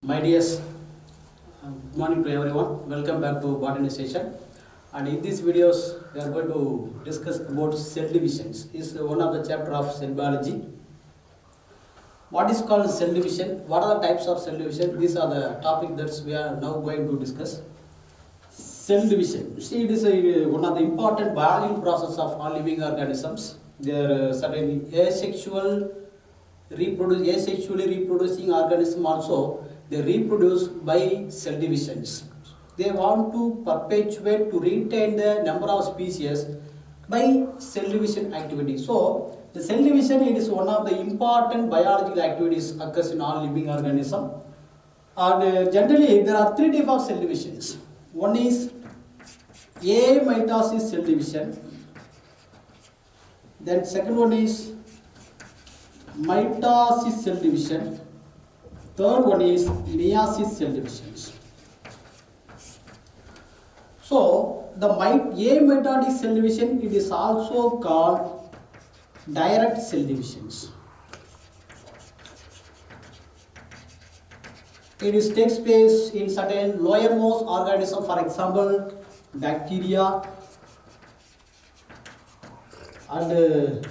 My dears, good morning to everyone. Welcome back to botany session. And in these videos, we are going to discuss about cell divisions. This is one of the chapter of cell biology. What is called cell division? What are the types of cell division? These are the topic that we are now going to discuss. Cell division. See, it is one of the important biological process of all living organisms. There are certain asexually reproducing organism also they reproduce by cell divisions. They want to perpetuate to retain the number of species by cell division activity. So the cell division it is one of the important biological activities occurs in all living organism. And generally there are three types of cell divisions. One is amitosis cell division. Then second one is mitosis cell division. Third one is meiosis cell divisions. So the amitotic cell division it is also called direct cell divisions. Takes place in certain lowermost organisms, for example bacteria and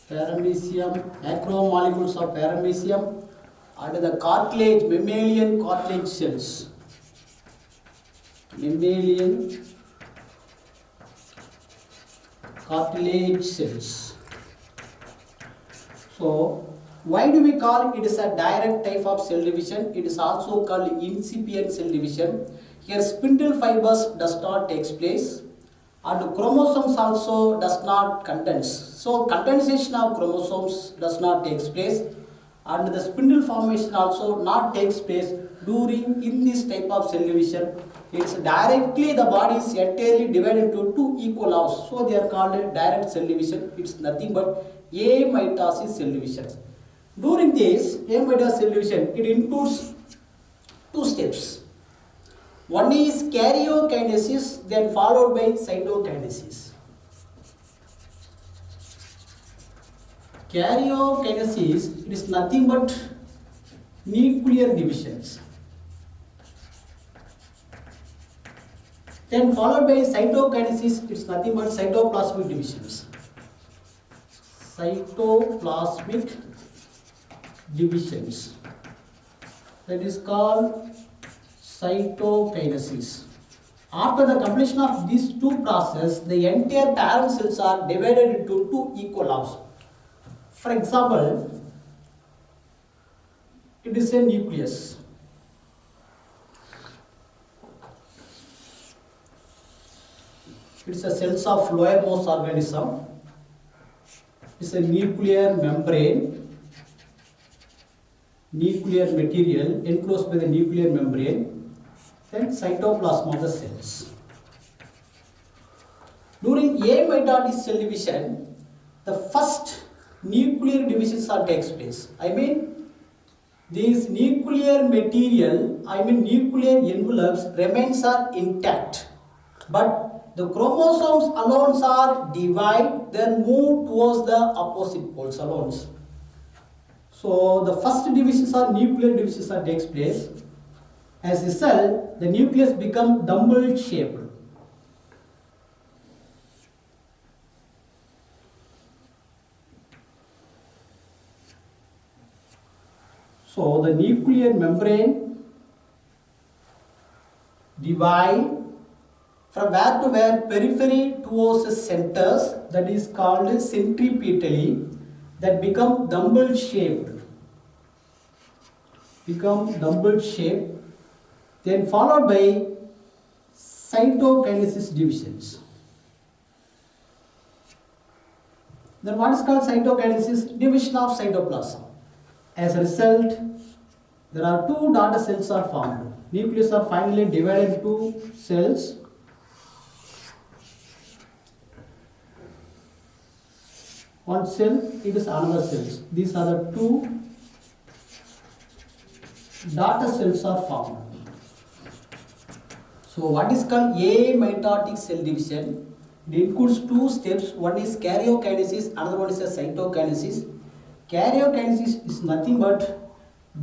paramecium, macromolecules of paramecium, and the cartilage, mammalian cartilage cells. Mammalian cartilage cells. So, why do we call it is a direct type of cell division? It is also called incipient cell division. Here spindle fibers does not take place and chromosomes also does not condense. So condensation of chromosomes does not take place and the spindle formation also not takes place during in this type of cell division. It's directly the body is entirely divided into two equal halves. So they are called a direct cell division. It's nothing but amitosis cell division. During this amitosis cell division, it includes two steps. One is karyokinesis, then followed by cytokinesis. Karyokinesis it is nothing but nuclear divisions. Then followed by cytokinesis, it's nothing but cytoplasmic divisions. Cytoplasmic divisions. That is called cytokinesis. After the completion of these two processes, the entire parent cells are divided into two equal halves. For example, it is a nucleus. It is a cells of lowermost organism. It is a nuclear membrane, nuclear material enclosed by the nuclear membrane. Then cytoplasm of the cells. During amitotic cell division, the first nuclear divisions are takes place. These nuclear material, nuclear envelopes remains are intact, but the chromosomes alone are divide, then move towards the opposite poles alone. So the first divisions are nuclear divisions are takes place. As a cell, the nucleus becomes dumbbell shaped. So the nuclear membrane divide from where to where, periphery towards the centers, that is called centripetally, that become dumbbell shaped. Then followed by cytokinesis divisions. Then what is called cytokinesis? Division of cytoplasm. As a result, there are two daughter cells are formed. Nucleus are finally divided into cells. One cell, it is another cells. These are the two daughter cells are formed. So what is called amitotic cell division? It includes two steps. One is karyokinesis, another one is a cytokinesis. Karyokinesis is nothing but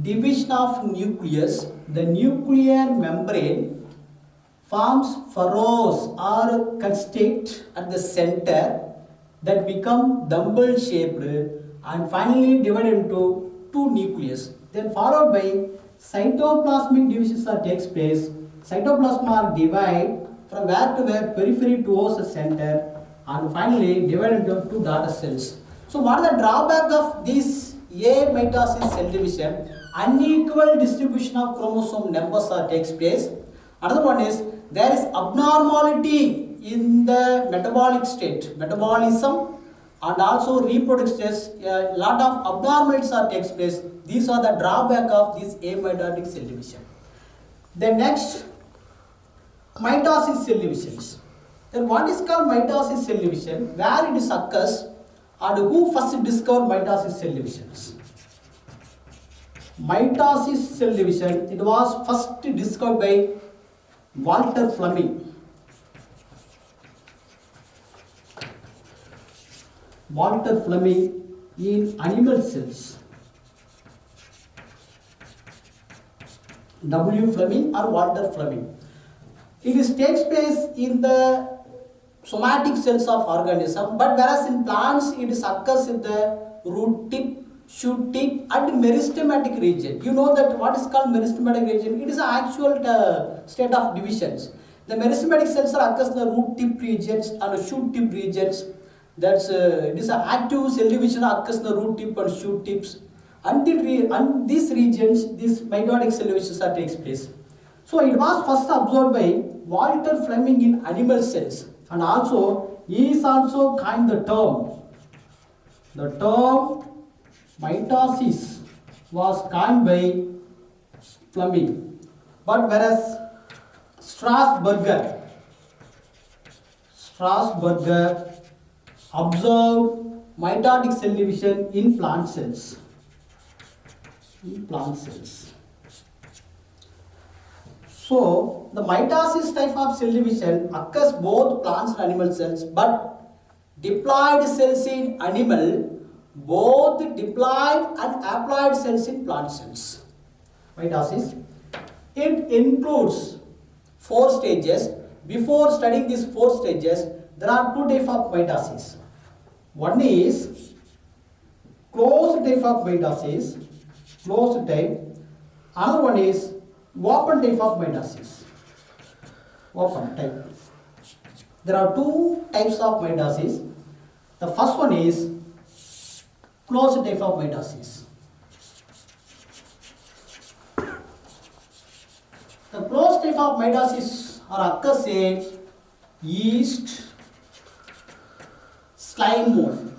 division of nucleus. The nuclear membrane forms furrows or constrict at the center that become dumbbell shaped and finally divided into two nucleus. Then followed by cytoplasmic divisions that takes place. Cytoplasm are divided from where to where, periphery towards the center, and finally divided into two daughter cells. So what is the drawback of this A mitosis cell division? Unequal distribution of chromosome numbers takes place. Another one is there is abnormality in the metabolic state, metabolism, and also reproductive stage. A lot of abnormalities takes place. These are the drawback of this amitotic cell division. Then next, mitosis cell divisions. Then what is called mitosis cell division? Where it is occurs and who first discovered mitosis cell divisions? Mitosis cell division, it was first discovered by Walter Fleming. Walter Fleming in animal cells. W. Fleming or Walter Fleming. It takes place in the somatic cells of organism, but whereas in plants it occurs in the root tip, shoot tip and meristematic region. You know that what is called meristematic region? It is an actual state of divisions. The meristematic cells occurs in the root tip regions and shoot tip regions. That's it is an active cell division occurs in the root tip and shoot tips. And these regions, these mitotic cell divisions takes place. So it was first observed by Walter Fleming in animal cells, and also he is also coined the term. The term mitosis was coined by Fleming, but whereas Strasburger observed mitotic cell division in plant cells. So the mitosis type of cell division occurs both plants and animal cells, but diploid cells in animal, both diploid and haploid cells in plant cells. Mitosis. It includes 4 stages. Before studying these 4 stages, there are 2 types of mitosis. One is closed type of mitosis, closed type. Another one is open type of mitosis. Open type. There are 2 types of mitosis. The first one is closed type of mitosis. The closed type of mitosis occurs in yeast, slime mold.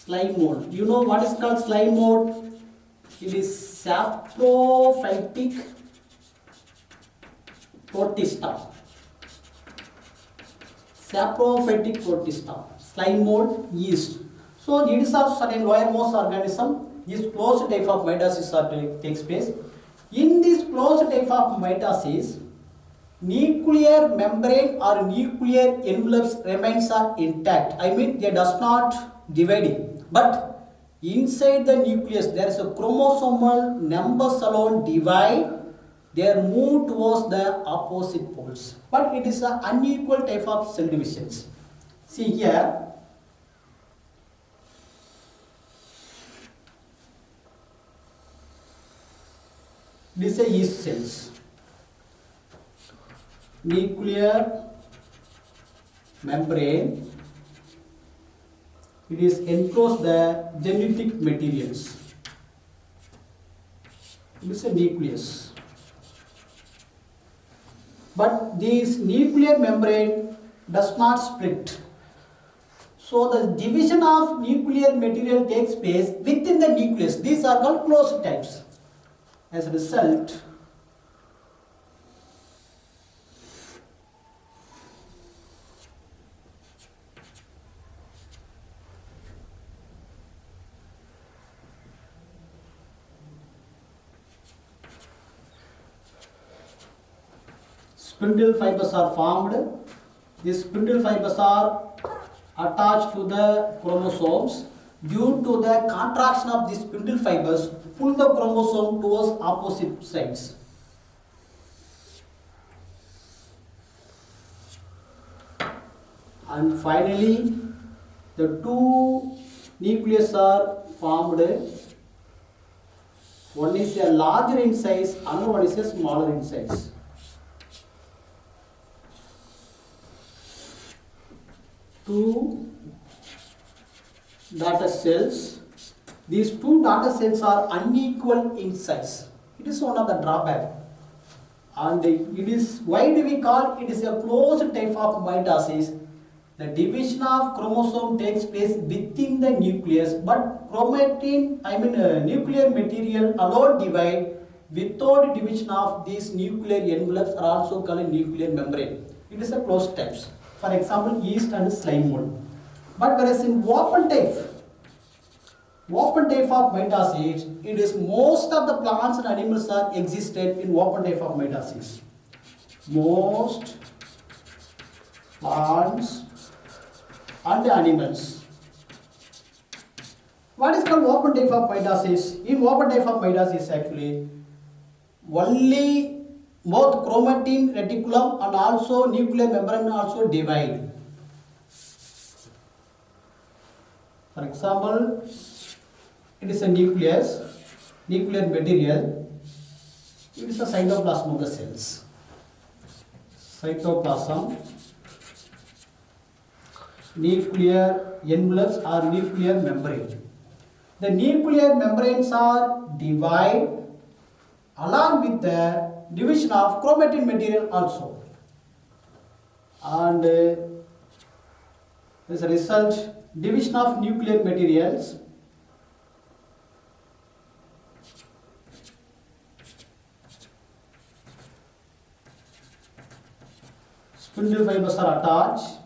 Slime mold. You know what is called slime mold? It is saprophytic protista. Saprophytic protista. Slime mold, yeast. So it is of certain lowermost organism. This closed type of mitosis takes place. In this closed type of mitosis, nuclear membrane or nuclear envelopes remains intact. I mean, they does not dividing, but inside the nucleus there is a chromosomal numbers alone divide. They are moved towards the opposite poles, but it is an unequal type of cell divisions. See here. This is yeast cells. Nuclear membrane. It is enclosed the genetic materials. This is a nucleus. But this nuclear membrane does not split. So the division of nuclear material takes place within the nucleus. These are called closed types. As a result, spindle fibers are formed These spindle fibers are attached to the chromosomes. Due to the contraction of these spindle fibers, pull the chromosome towards opposite sides. And finally, the two nucleus are formed. One is a larger in size, another one is a smaller in size. Two daughter cells. These two daughter cells are unequal in size. It is one of the drawbacks. And it is, why do we call it is a closed type of mitosis? The division of chromosome takes place within the nucleus, but nuclear material alone divide without division of these nuclear envelopes are also called nuclear membrane. It is a closed types. For example, yeast and slime mold. But whereas in open type of mitosis, it is most of the plants and animals are existed in open type of mitosis. Most plants and the animals. What is called open type of mitosis? In open type of mitosis, actually, only both chromatin reticulum and also nuclear membrane also divide. For example, it is a nucleus, nuclear material. It is the cytoplasm of the cells. Cytoplasm, nuclear envelopes or nuclear membrane. The nuclear membranes are divided along with the division of chromatin material also. And as a result, division of nuclear materials. Spindle fibers are attached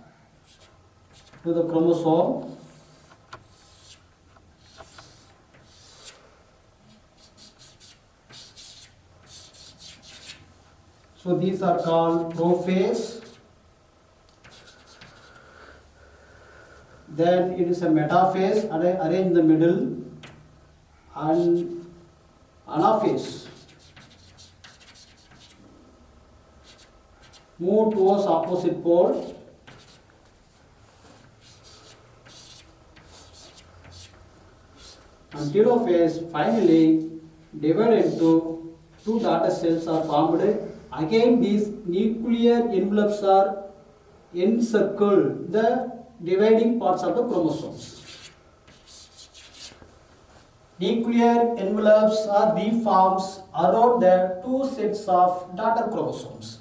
to the chromosome. So these are called prophase. Then it is a metaphase, arranged in the middle, and anaphase. Move towards opposite pole. And telophase finally divided into two daughter cells are formed. Again, these nuclear envelopes are encircle the dividing parts of the chromosomes. Nuclear envelopes are reforms around the two sets of daughter chromosomes.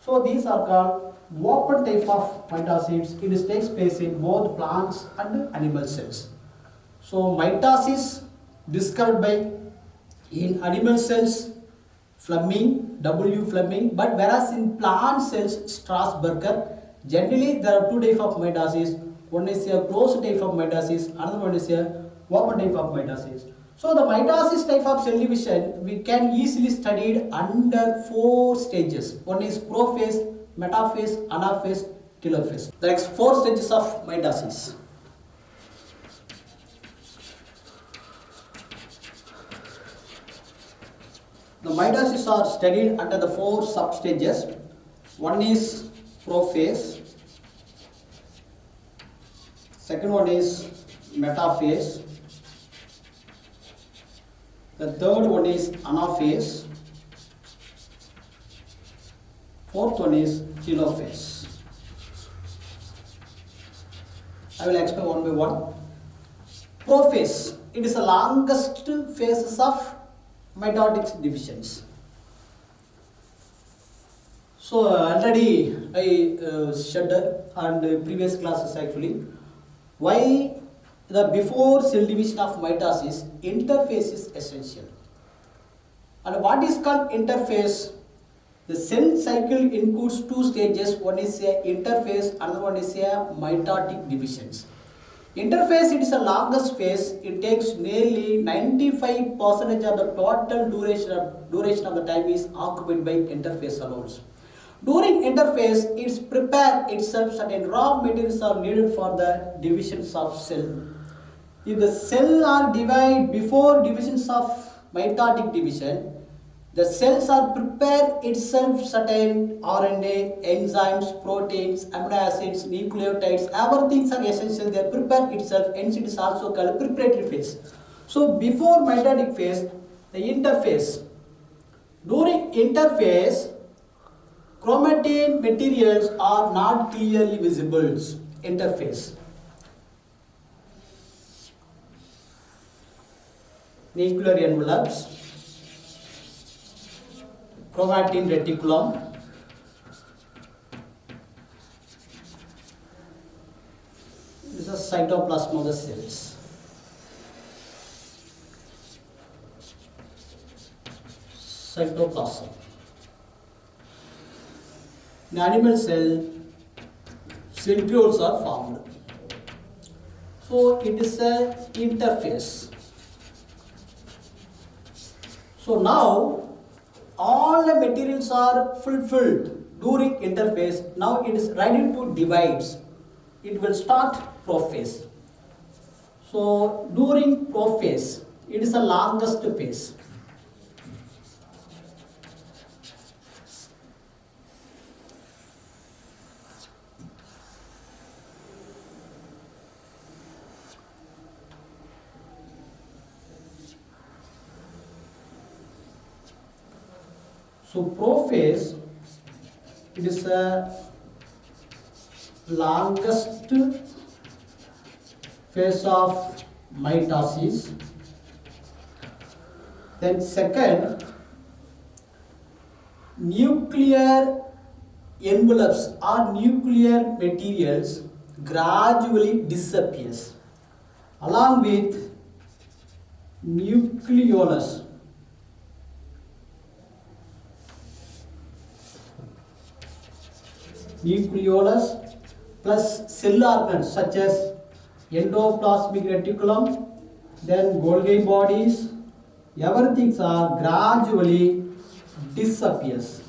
So these are called open type of mitosis. It takes place in both plants and animal cells. So mitosis discovered by in animal cells Fleming, W. Fleming, but whereas in plant cells Strasburger. Generally there are two types of mitosis. One is a closed type of mitosis, another one is a open type of mitosis. So the mitosis type of cell division we can easily study under four stages. One is prophase, metaphase, anaphase, telophase. There are four stages of mitosis. The mitosis are studied under the four substages. One is prophase, second one is metaphase, the third one is anaphase, fourth one is telophase. I will explain one by one. Prophase, it is the longest phases of mitotic divisions. So already I said and previous classes actually why the before cell division of mitosis interphase is essential. And what is called interphase? The cell cycle includes two stages. One is a interphase, another one is a mitotic divisions. Interphase, it is the longest phase. It takes nearly 95% of the total duration of the time is occupied by interphase alone. During interphase, it's prepare itself certain raw materials are needed for the divisions of cell. If the cell are divided before divisions of mitotic division, the cells are prepare itself certain RNA, enzymes, proteins, amino acids, nucleotides, everything are essential. They prepare itself, hence it is also called preparatory phase. So before mitotic phase, the interphase. During interphase, chromatin materials are not clearly visible. Interphase. Nuclear envelopes, chromatin reticulum, this is cytoplasm of the cells. Cytoplasm. In animal cell, centrioles are formed. So it is a interphase. So now all the materials are fulfilled during interphase. Now it is ready to divides. It will start prophase. So during prophase, it is the longest phase. So prophase, it is the longest phase of mitosis. Then second, nuclear envelopes or nuclear materials gradually disappears along with nucleolus. Nucleolus plus cell organs such as endoplasmic reticulum, then Golgi bodies, everything are gradually disappears.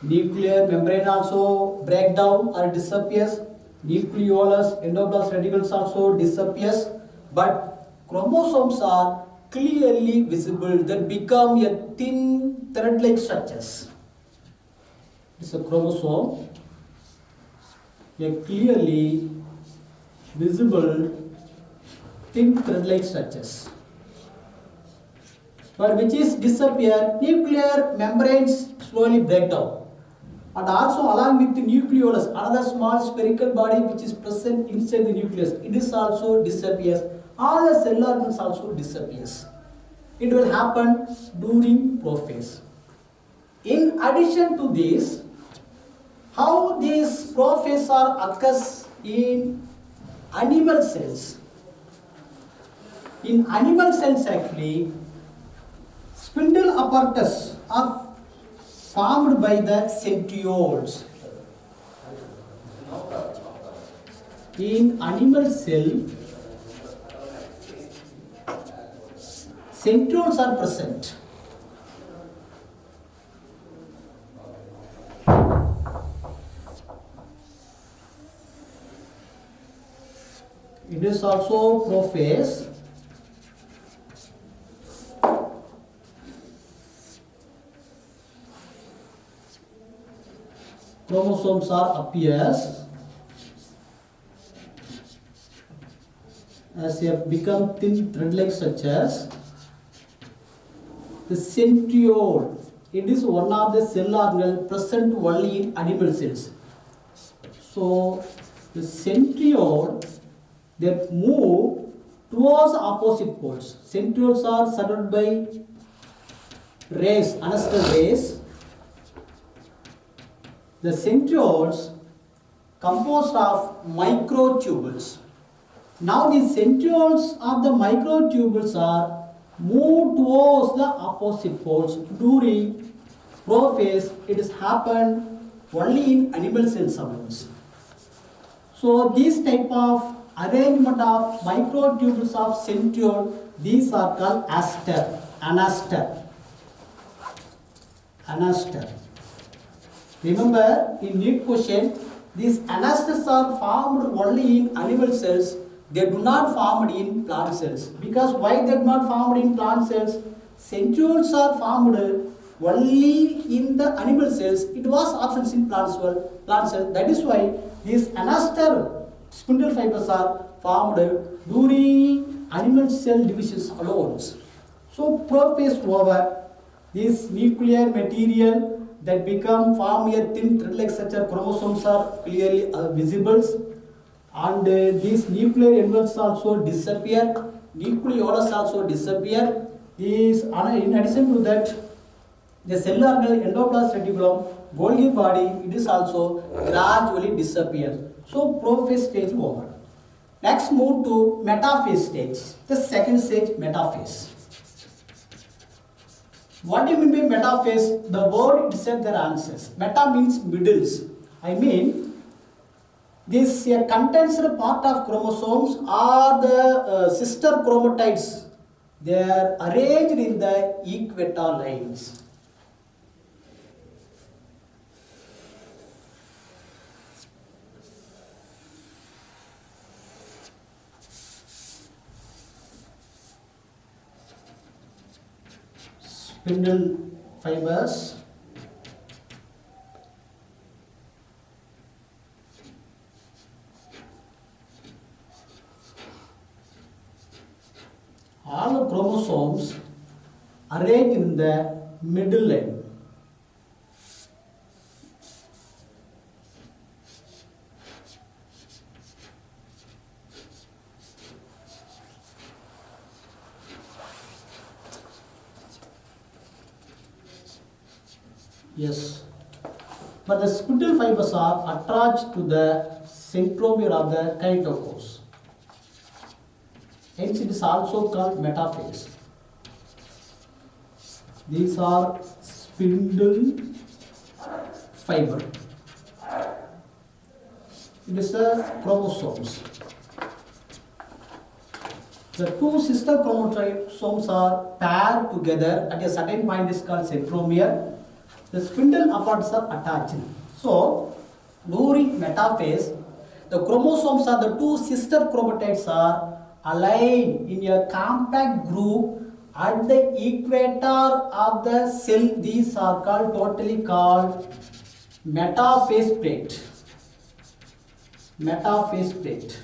Nuclear membrane also break down or disappears. Nucleolus, endoplasmic reticulum also disappears. But chromosomes are clearly visible. That become a thin thread-like structures. This is a chromosome, a clearly visible thin thread-like structures. But which is disappear, nuclear membranes slowly break down. And also along with the nucleolus, another small spherical body which is present inside the nucleus, it is also disappears. All the cell organs also disappears. It will happen during prophase. In addition to this, how these prophase are occurs in animal cells. In animal cells actually, spindle apparatus are formed by the centrioles. In animal cell, centrioles are present. It is also prophase. Chromosomes are appears as they have become thin thread-like structures. The centriole, it is one of the cell organelles present only in animal cells. So the centriole, they move towards opposite poles. Centrioles are surrounded by rays, ancestral rays. The centrioles composed of microtubules. Now the centrioles of the microtubules are moved towards the opposite poles. During prophase, it has happened only in animal cell surveillance. So this type of arrangement of microtubules of centriole, these are called aster, anaster. anaster. Remember, in NEET question, these anasters are formed only in animal cells. They do not formed in plant cells. Because why they are not formed in plant cells? Centrioles are formed only in the animal cells. It was absent in plant cell. That is why these anaster spindle fibers are formed during animal cell divisions alone. So prophase over. This nuclear material that become form a thin thread-like structure, chromosomes are clearly visible, and these nuclear envelopes also disappear. Nucleolus also disappear. These, in addition to that, the cell organelle endoplasmic reticulum, Golgi body, it is also gradually disappear. So prophase stage over. Next move to metaphase stage. The second stage, metaphase. What do you mean by metaphase? The word itself there answers. Meta means middles. I mean, this contains a part of chromosomes or the sister chromatids. They are arranged in the equator lines. Spindle fibers all the chromosomes arranged in the middle line. Yes, but the spindle fibers are attached to the centromere of the kinetochores. Hence, it is also called metaphase. These are spindle fiber. It is the chromosomes. The two sister chromosomes are paired together at a certain point. Is called centromere. The spindle apparts are attached. So, during metaphase, the chromosomes are the two sister chromatids are aligned in a compact group at the equator of the cell. These are totally called metaphase plate. Metaphase plate.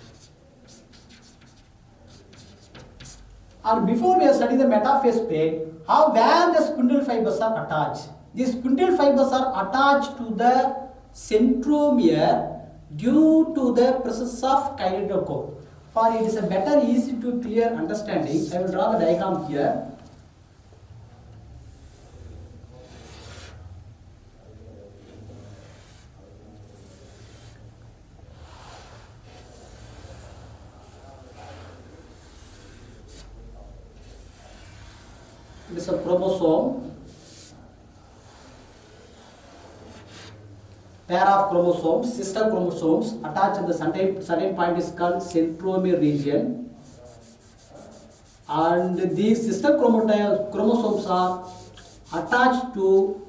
And before we are studying the metaphase plate, where the spindle fibers are attached. These spindle fibers are attached to the centromere due to the presence of kinetochore. For it is a better easy to clear understanding, I will draw the diagram here. It is a chromosome. Pair of chromosomes, sister chromosomes attached at the certain point is called centromere region, and these sister chromosomes are attached to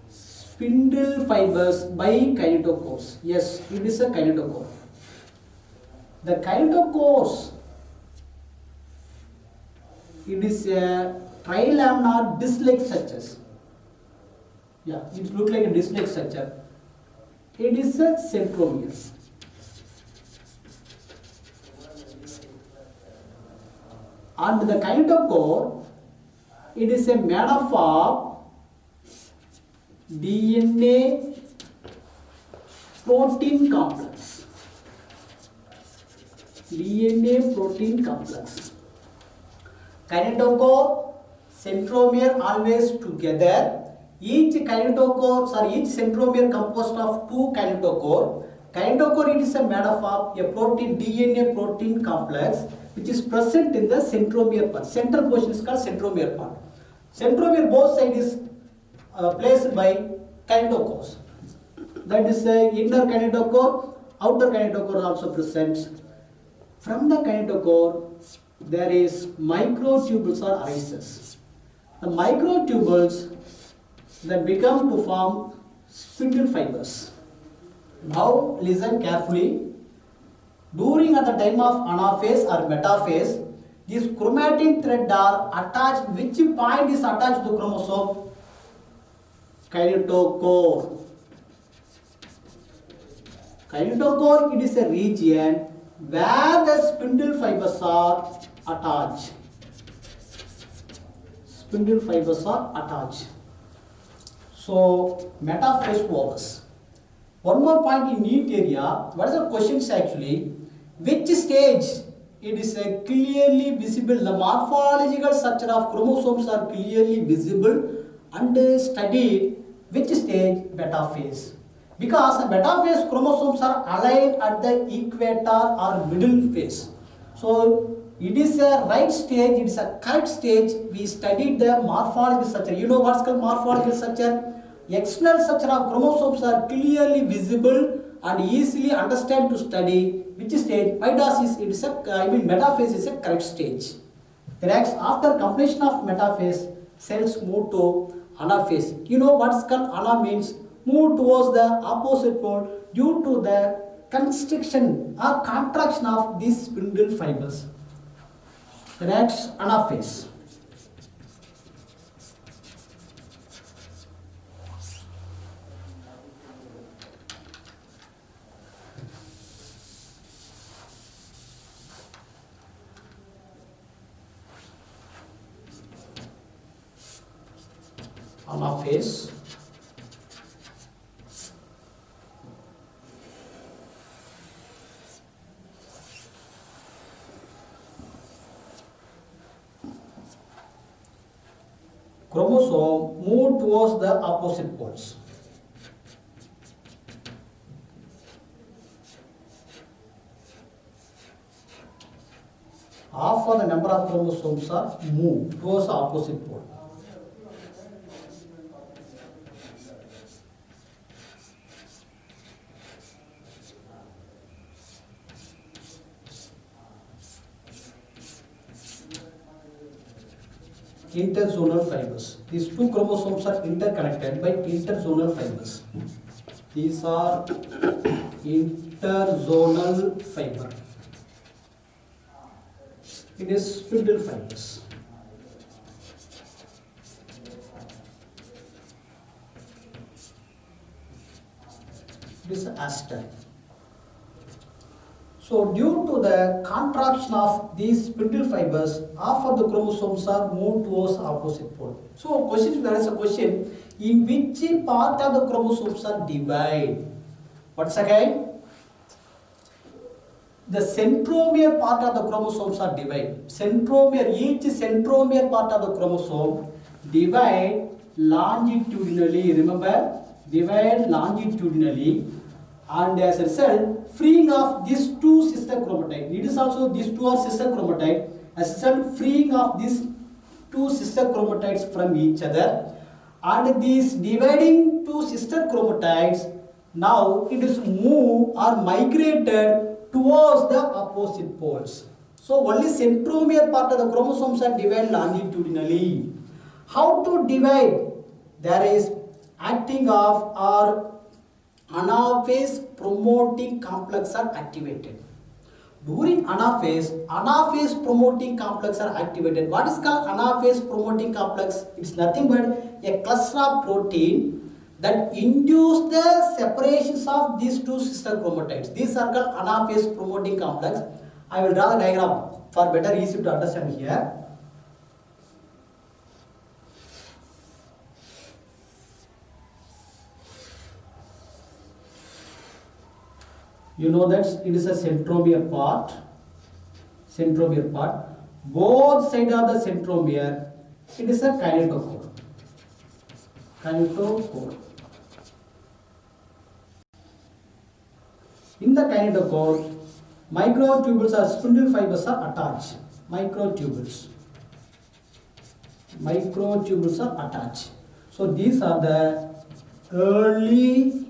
spindle fibers by kinetochores. Yes, it is a kinetochore. The kinetochores, it is a trilaminar disc-like structures. Yeah, it looks like a disc-like structure. It is a centromere. And the kinetochore, it is a made up of DNA protein complex. DNA protein complex. Kinetochore, centromere always together. Each kinetochore, each centromere composed of two kinetochore. Kinetochore, it is made up of a protein, DNA protein complex, which is present in the centromere part. Central portion is called centromere part. Centromere both sides is placed by kinetochores. That is inner kinetochore, outer kinetochore also present. From the kinetochore, there is microtubules or arises. The microtubules They become to form spindle fibers. Now listen carefully. During at the time of anaphase or metaphase, these chromatin thread are attached. Which point is attached to chromosome? Kinetochore. Kinetochore, it is a region where the spindle fibers are attached. Spindle fibers are attached. So metaphase ovus. One more point in neat area. What is the questions actually? Which stage it is a clearly visible? The morphological structure of chromosomes are clearly visible and studied. Which stage? Metaphase. Because metaphase chromosomes are aligned at the equator or middle phase. So it is a right stage, it is a correct stage. We studied the morphological structure. You know what's called morphological structure? External structure of chromosomes are clearly visible and easily understand to study. Which stage? Mitosis, it is a, metaphase is a correct stage. The next, after completion of metaphase, cells move to anaphase. You know what's called ana means? Move towards the opposite pole due to the constriction or contraction of these spindle fibers. The next, anaphase. Anaphase. Chromosome move towards the opposite poles. Half of the number of chromosomes are move towards the opposite pole. Interzonal fibers. These two chromosomes are interconnected by interzonal fibers. These are interzonal fiber. It is spindle fibers. It is aster. So due to the contraction of these spindle fibers, half of the chromosomes are moved towards opposite pole. So there is a question, in which part of the chromosomes are divided? What's again? The centromere part of the chromosomes are divided. Centromere, each centromere part of the chromosome divide longitudinally. Remember, divide longitudinally. And as a result, freeing of these two sister chromatids. It is also these two are sister chromatids. As a result, freeing of these two sister chromatids from each other. And these dividing two sister chromatids, now it is moved or migrated towards the opposite poles. So only centromere part of the chromosomes are divided longitudinally. How to divide? There is acting of or anaphase promoting complex are activated. During anaphase promoting complex are activated. What is called anaphase promoting complex? It's nothing but a cluster of protein that induce the separations of these two sister chromatids. These are called anaphase promoting complex. I will draw the diagram for better easy to understand here. You know that it is a centromere part. Both sides of the centromere, it is a kinetochore. In the kinetochore, microtubules or spindle fibers are attached. Microtubules are attached. So these are the early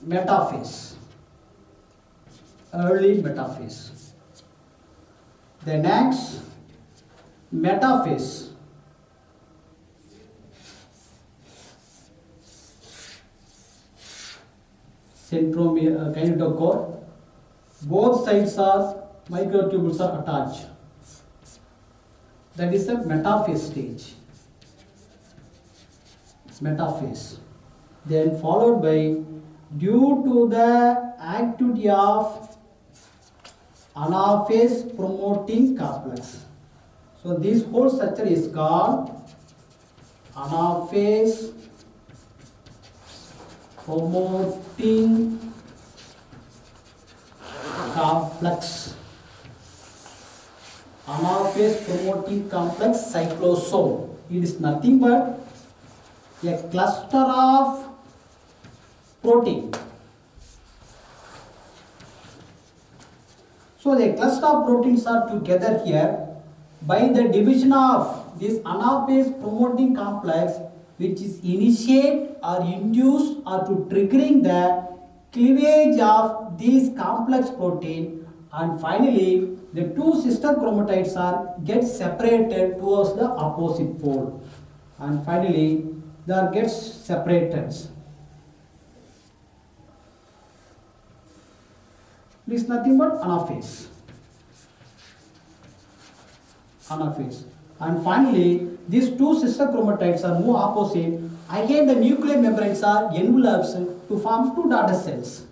metaphase. The next metaphase. centromere, kinetochore. Both sides are microtubules are attached. That is the metaphase stage. Metaphase. Then followed by, due to the activity of anaphase promoting complex. So this whole structure is called anaphase promoting complex. Anaphase promoting complex cyclosome. It is nothing but a cluster of protein. So the cluster of proteins are together here by the division of this anaphase promoting complex, which is initiate or induced or to triggering the cleavage of these complex protein, and finally the two sister chromatids are get separated towards the opposite pole, and finally they are gets separated. It is nothing but anaphase. Anaphase. And finally, these two sister chromatids are move opposite. Again, the nuclear membranes are envelopes to form two daughter cells.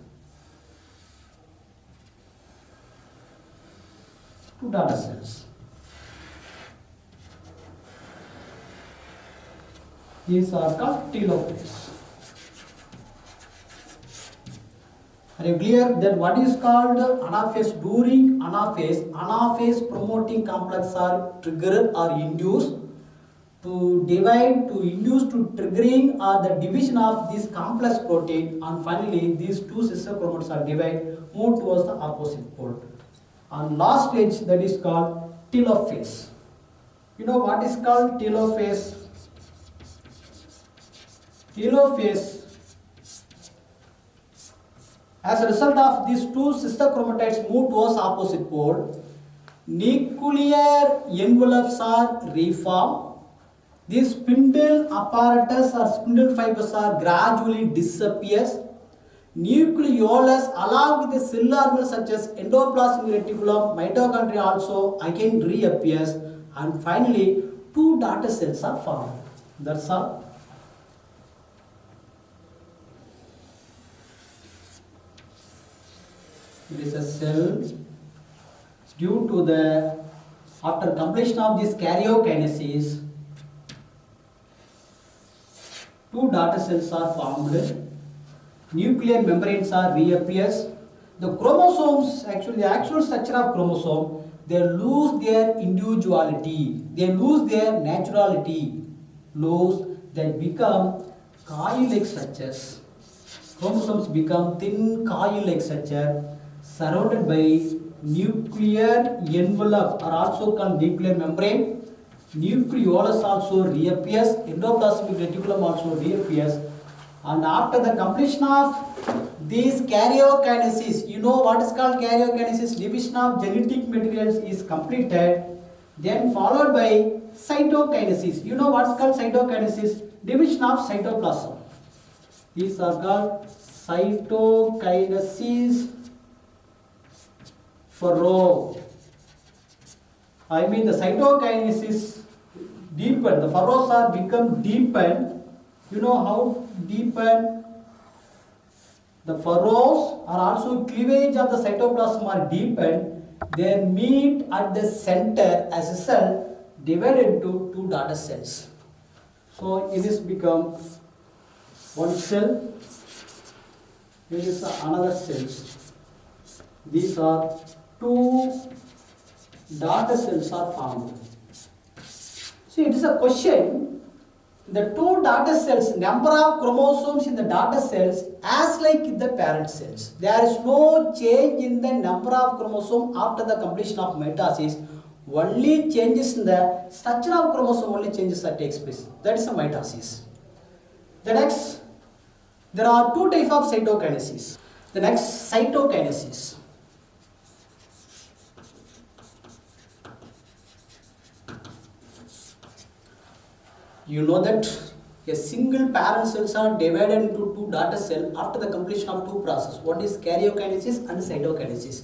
Two daughter cells. These are called telophase. Are you clear that what is called anaphase? During anaphase promoting complex are triggered or induced to divide, to induce to triggering or the division of this complex protein, and finally these two sister chromatids are divided, move towards the opposite pole. And last stage, that is called telophase. You know what is called telophase? Telophase, as a result of these two sister chromatids move towards opposite pole, nuclear envelopes are reformed. These spindle apparatus or spindle fibers are gradually disappears. Nucleolus along with the cellular organelles such as endoplasmic reticulum, mitochondria also again reappears, and finally two daughter cells are formed. That's all. It is a cell due to the after completion of this karyokinesis, two daughter cells are formed, nuclear membranes are reappears. The chromosomes, actually the actual structure of chromosome, they lose their individuality, they lose their naturality, they become coil-like structures. Chromosomes become thin coil-like structure surrounded by nuclear envelope, are also called nuclear membrane. Nucleolus also reappears, endoplasmic reticulum also reappears, and after the completion of these karyokinesis, you know what is called karyokinesis, division of genetic materials is completed, then followed by cytokinesis. You know what is called cytokinesis, division of cytoplasm. These are called cytokinesis furrow. I mean the cytokinesis deepen, the furrows are become deepened. You know how deepen? The furrows are also cleavage of the cytoplasm are deepened. They meet at the center as a cell divided into two daughter cells. So it is become one cell. Here is another cells. These are two daughter cells are formed. So it is a question. The two daughter cells, number of chromosomes in the daughter cells as like in the parent cells. There is no change in the number of chromosomes after the completion of mitosis. Only changes in the structure of chromosome, only changes that takes place. That is a mitosis. The next, there are two types of cytokinesis. The next, cytokinesis. You know that A single parent cells are divided into two daughter cells after the completion of two processes. One is karyokinesis and cytokinesis.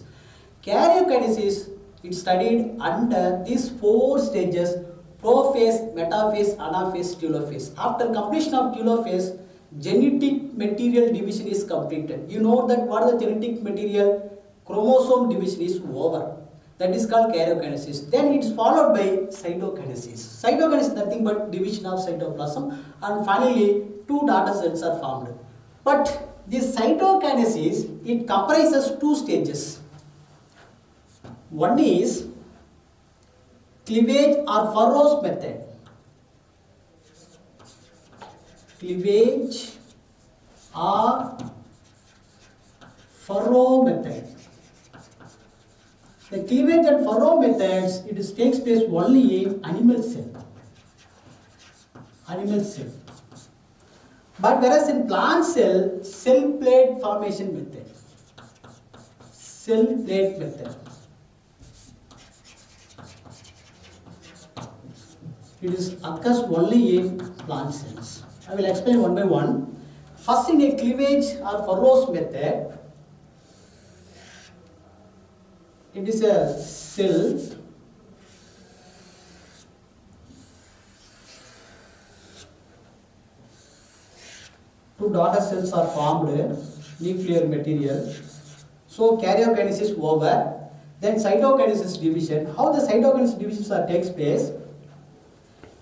Karyokinesis, it studied under these four stages: prophase, metaphase, anaphase, telophase. After completion of telophase, genetic material division is completed. You know that what is the genetic material? Chromosome division is over. That is called karyokinesis. Then it is followed by cytokinesis. Cytokinesis is nothing but division of cytoplasm, and finally two daughter cells are formed. But this cytokinesis, it comprises two stages. One is cleavage or furrows method. Cleavage or furrow method. The cleavage and furrow methods, takes place only in animal cell. Animal cell. But whereas in plant cell, cell plate formation method. Cell plate method. It occurs only in plant cells. I will explain one by one. First, in a cleavage or furrows method, it is a cell two daughter cells are formed, nuclear material. So karyokinesis over. Then cytokinesis division. How the cytokinesis divisions takes place?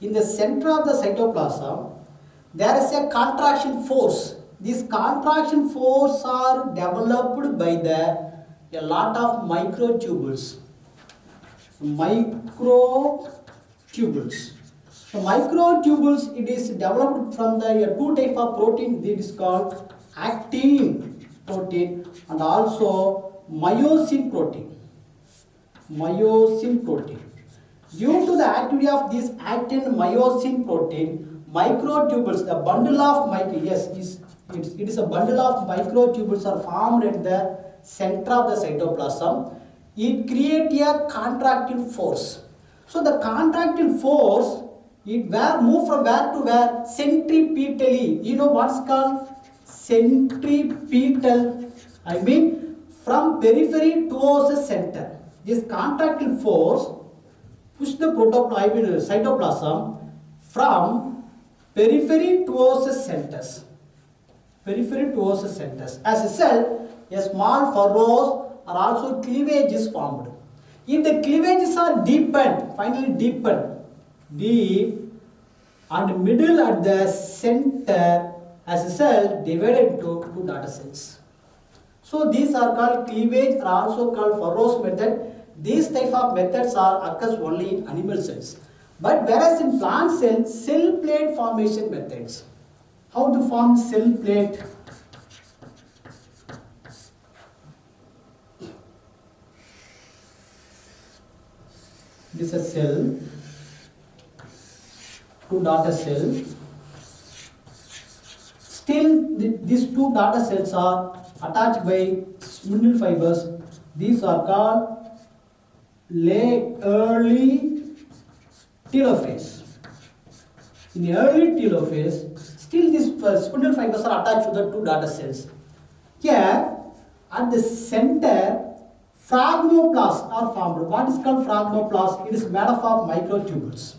In the center of the cytoplasm, there is a contraction force. These contraction force are developed by a lot of microtubules. Microtubules. So microtubules, it is developed from the two type of protein. It is called actin protein and also myosin protein. Myosin protein. Due to the activity of this actin myosin protein, microtubules, the bundle of it is a bundle of microtubules are formed at the center of the cytoplasm. It creates a contractile force. So the contractile force, it move from where to where? Centripetally. You know what's called centripetal? I mean from periphery towards the center. This contractile force push the cytoplasm from periphery towards the centers. Periphery towards the centers. As a cell, a small furrows are also cleavages formed. If the cleavages are deepened, finally deepened, deep and middle at the center, as a cell divided into two daughter cells. So these are called cleavage, are also called furrows method. These type of methods occurs only in animal cells. But whereas in plant cells, cell plate formation methods. How to form cell plate? This is a cell, two daughter cells. Still, these two daughter cells are attached by spindle fibers. These are called early telophase. In the early telophase, still these spindle fibers are attached to the two daughter cells. Here, at the center, phragmoplasts are formed. What is called phragmoplast? It is made up of microtubules.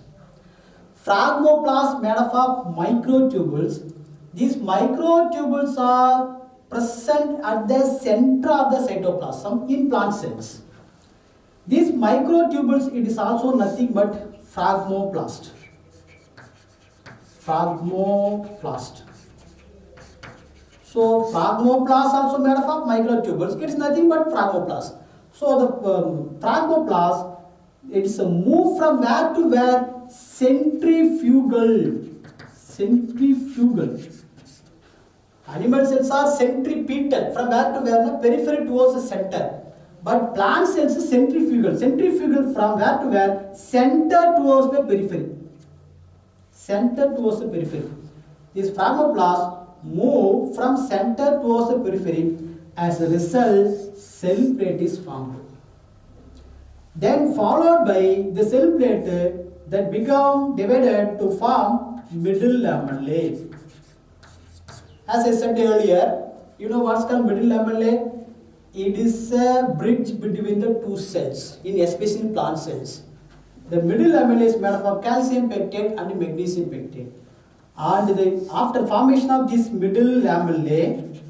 Phragmoplast made up of microtubules. These microtubules are present at the center of the cytoplasm in plant cells. These microtubules, it is also nothing but phragmoplast. Phragmoplast. So phragmoplast also made up of microtubules. It is nothing but phragmoplast. So the phragmoplast, it is a move from where to where? Centrifugal. Centrifugal. Animal cells are centripetal. From where to where? Periphery towards the center. But plant cells are centrifugal. Centrifugal from where to where? Center towards the periphery. Center towards the periphery. These phragmoplasts move from center towards the periphery. As a result, cell plate is formed. Then followed by the cell plate that become divided to form middle lamellae. As I said earlier, you know what's called middle lamellae? It is a bridge between the two cells, in especially plant cells. The middle lamellae is made up of calcium pectate and magnesium pectate. And after formation of this middle lamellae,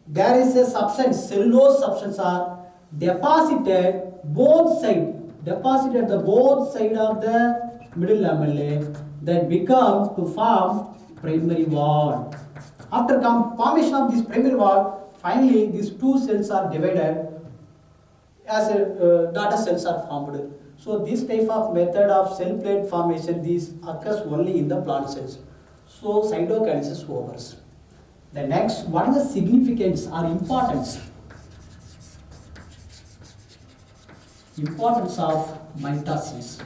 there is a substance, cellulose substance are deposited both sides, deposited the both side of the middle lamellae that become to form primary wall. After formation of this primary wall, finally these two cells are divided as daughter cells are formed. So this type of method of cell plate formation, this occurs only in the plant cells. So cytokinesis overs. The next, what is the significance or importance? Importance of mitosis.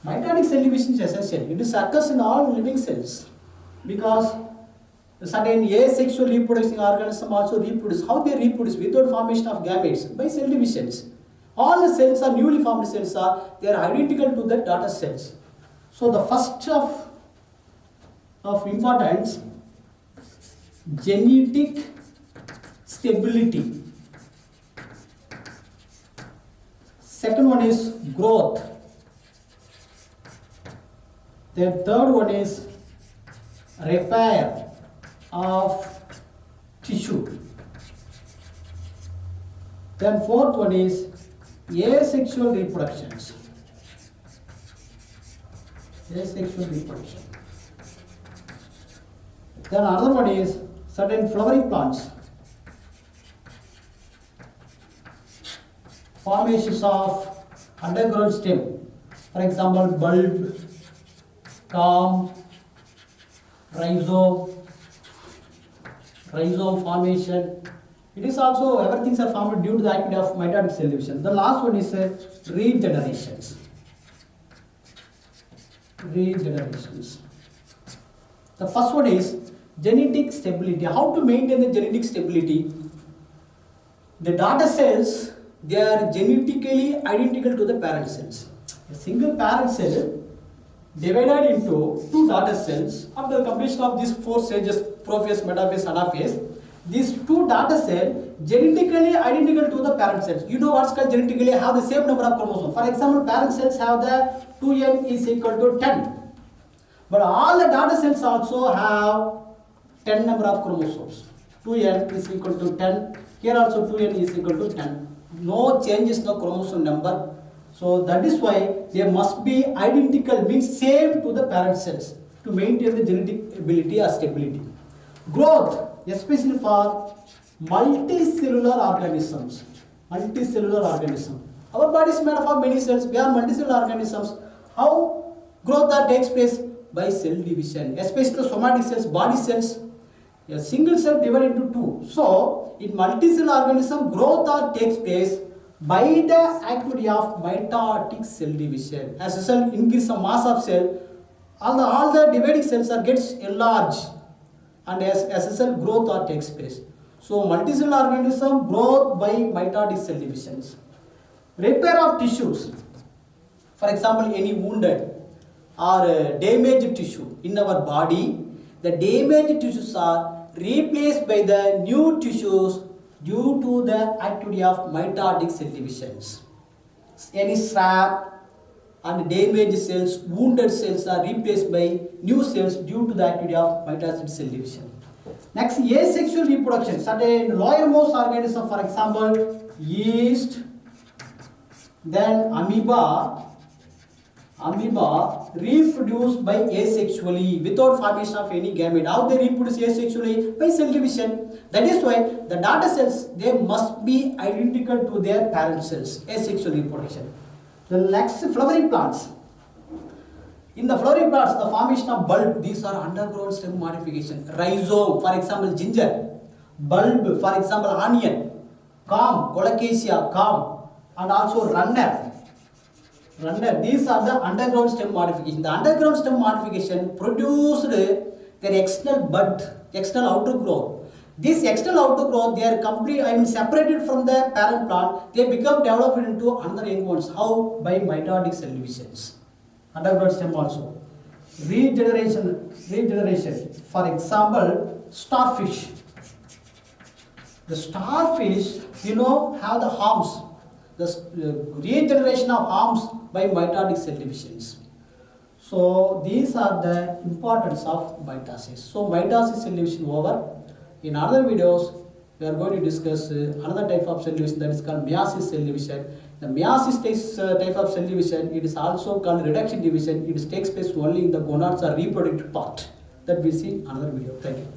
Mitotic cell division is essential. It occurs in all living cells because certain asexual reproducing organisms also reproduce. How they reproduce? Without formation of gametes, by cell divisions. All the cells are newly formed cells they are identical to the daughter cells. So the first of importance, genetic stability. Second one is growth. The third one is repair of tissue. Then fourth one is asexual reproductions. Asexual reproduction. Then another one is certain flowering plants. Formations of underground stem. For example, bulb, culm, rhizome formation. It is also, everything are formed due to the activity of mitotic cell division. The last one is regenerations. Regenerations. The first one is genetic stability. How to maintain the genetic stability? The daughter cells, they are genetically identical to the parent cells. A single parent cell divided into two daughter cells. After the completion of these four stages, prophase, metaphase, anaphase, these two daughter cells genetically identical to the parent cells. You know what's called genetically have the same number of chromosomes. For example, parent cells have the 2n is equal to 10. But all the daughter cells also have 10 number of chromosomes. 2n is equal to 10. Here also 2n is equal to 10. No changes in the chromosome number. So that is why they must be identical, means same to the parent cells to maintain the genetic ability or stability. Growth, especially for multicellular organisms. Multicellular organism. Our body is made up of many cells. We are multicellular organisms. How growth takes place? By cell division, especially the somatic cells, body cells. A single cell divided into two. So, in multicellular organism, growth takes place by the activity of mitotic cell division. As a cell increase the mass of cell, all the dividing cells gets enlarged, and as a cell growth takes place. So, multicellular organism growth by mitotic cell divisions. Repair of tissues. For example, any wounded or damaged tissue in our body, the damaged tissues are replaced by the new tissues due to the activity of mitotic cell divisions. Any scrap and damaged cells, wounded cells are replaced by new cells due to the activity of mitotic cell division. Next, asexual reproduction. Certain lowermost organisms, for example, yeast, then amoeba reproduce by asexually without formation of any gamete. How they reproduce asexually? By cell division. That is why the daughter cells, they must be identical to their parent cells. Asexual reproduction. The next, flowering plants. In the flowering plants, the formation of bulb, these are underground stem modification. Rhizome, for example, ginger. Bulb, for example, onion. Culm, colocasia, culm, and also runner. These are the underground stem modification. The underground stem modification produced their external bud, external outer growth. This external outer growth, they are separated from the parent plant. They become developed into another young ones. How? By mitotic cell divisions. underground stem also. Regeneration. For example, starfish. The starfish, have the arms. The regeneration of arms by mitotic cell divisions. So these are the importance of mitosis. So mitosis cell division over. In other videos, we are going to discuss another type of cell division, that is called meiosis cell division. The meiosis type of cell division, it is also called reduction division. It takes place only in the gonads or reproductive part. That we see another video. Thank you.